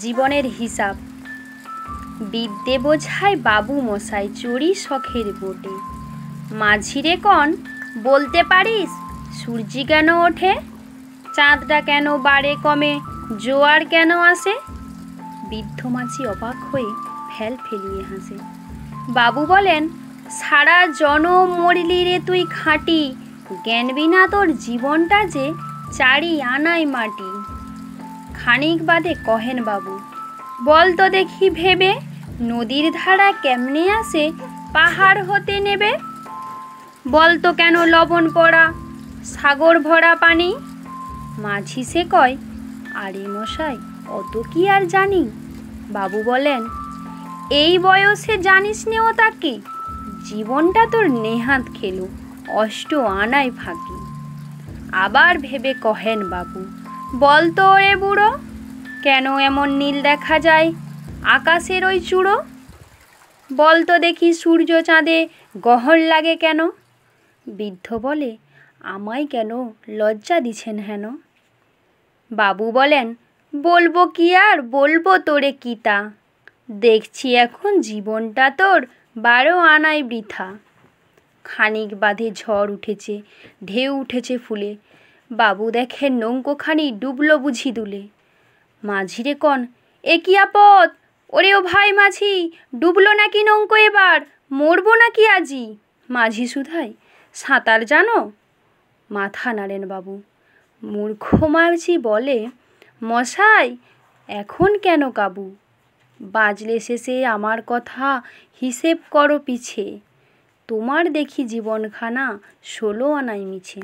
জীবনের হিসাব। বিদ্যে বোঝায় বাবু মশাই চড়ি শখের বোটে। মাঝিরে কন বলতে পারিস সূর্যি কেন ওঠে, চাঁদটা কেন বাড়ে কমে, জোয়ার কেন আসে? বৃদ্ধ মাঝি অবাক হয়ে ফেল ফেলিয়ে হাসে। বাবু বলেন, সারা জনম মরলি রে তুই খাঁটি, জ্ঞান বিনা তোর জীবনটা যে চারি আনাই মাটি। খানিক বাদে কহেন বাবু, বল তো দেখি ভেবে, নদীর ধারা কেমনে আসে পাহাড় হতে নেবে? বল তো কেন লবণ পড়া সাগর ভরা পানি? মাঝি সে কয়, আরে মশাই অত কি আর জানি। বাবু বলেন, এই বয়সে জানিস নে ও তাকে, জীবনটা তোর নেহাত খেলো অষ্ট আনাই ফাঁকি। আবার ভেবে কহেন বাবু, বল তো ওরে বুড়ো, কেন এমন নীল দেখা যায় আকাশের ওই চূড়ো? বল তো দেখি সূর্য চাঁদে গহর লাগে কেন? বৃদ্ধ বলে, আমায় কেন লজ্জা দিছেন হেন? বাবু বলেন, বলবো কি আর বলবো তোরে কিতা, দেখছি এখন জীবনটা তোর 12 আনাই বৃথা। খানিক বাদে ঝড় উঠেছে, ঢেউ উঠেছে ফুলে, বাবু দেখেন নৌকোখানি ডুবলো বুঝি দুলে। মাঝিরে কন, এ কি আপদ, ওরে ও ভাই মাঝি, ডুবলো নাকি নৌকো এবার, মরবো নাকি আজি? মাঝি শুধায়, সাঁতার জানো? মাথা নাড়েন বাবু। মূর্খ মাঝি বলে, মশাই এখন কেন কাবু, বাজলে শেষে আমার কথা হিসেব করো পিছে, তোমার দেখি জীবনখানা 16 আনাই মিছে।